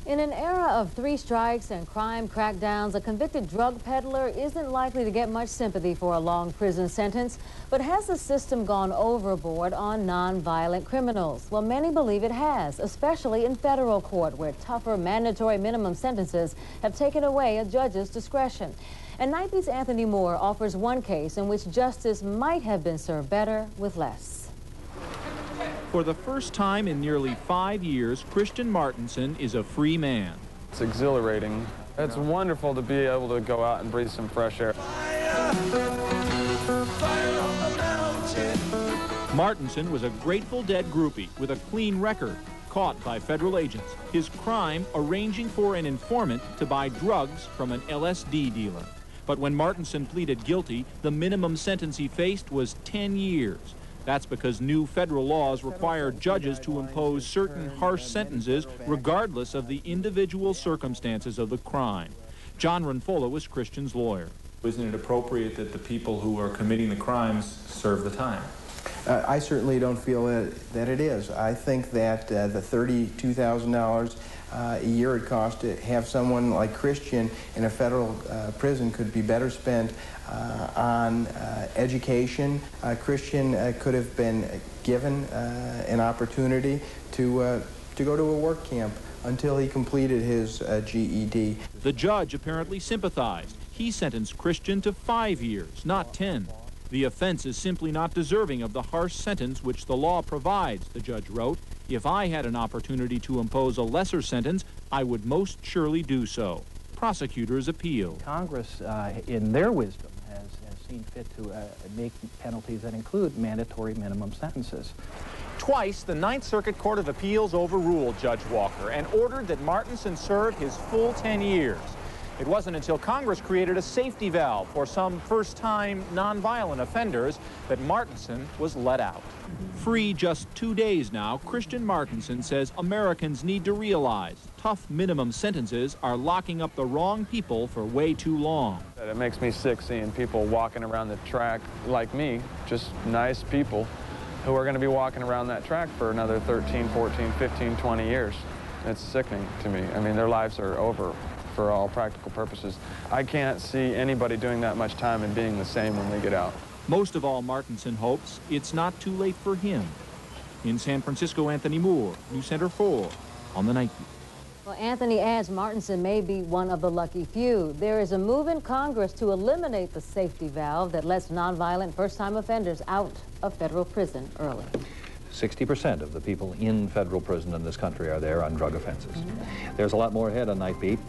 In an era of 3 strikes and crime crackdowns, a convicted drug peddler isn't likely to get much sympathy for a long prison sentence. But has the system gone overboard on nonviolent criminals? Well, many believe it has, especially in federal court, where tougher mandatory minimum sentences have taken away a judge's discretion. And Night Beat's Anthony Moore offers one case in which justice might have been served better with less. For the first time in nearly 5 years, Christian Martinson is a free man. It's exhilarating. It's wonderful to be able to go out and breathe some fresh air. Martinson was a Grateful Dead groupie with a clean record, caught by federal agents. His crime, arranging for an informant to buy drugs from an LSD dealer. But when Martinson pleaded guilty, the minimum sentence he faced was 10 years. That's because new federal laws require judges to impose certain harsh sentences regardless of the individual circumstances of the crime. John Runfola was Christian's lawyer. Isn't it appropriate that the people who are committing the crimes serve the time? I certainly don't feel that it is. I think that the $32,000 a year it costs to have someone like Christian in a federal prison could be better spent on education. Christian could have been given an opportunity to go to a work camp until he completed his GED. The judge apparently sympathized. He sentenced Christian to 5 years, not 10. The offense is simply not deserving of the harsh sentence which the law provides, the judge wrote. If I had an opportunity to impose a lesser sentence, I would most surely do so. Prosecutors appealed. Congress, in their wisdom, has seen fit to make penalties that include mandatory minimum sentences. Twice, the Ninth Circuit Court of Appeals overruled Judge Walker and ordered that Martinson serve his full 10 years. It wasn't until Congress created a safety valve for some first-time nonviolent offenders that Martinson was let out. Free just 2 days now, Christian Martinson says Americans need to realize tough minimum sentences are locking up the wrong people for way too long. It makes me sick seeing people walking around the track like me, just nice people who are going to be walking around that track for another 13, 14, 15, 20 years. It's sickening to me. I mean, their lives are over for all practical purposes. I can't see anybody doing that much time and being the same when they get out. Most of all, Martinson hopes it's not too late for him. In San Francisco, Anthony Moore, News Center 4 on the Night Beat. Well, Anthony adds Martinson may be one of the lucky few. There is a move in Congress to eliminate the safety valve that lets nonviolent first-time offenders out of federal prison early. 60% of the people in federal prison in this country are there on drug offenses. There's a lot more ahead on Night Beat.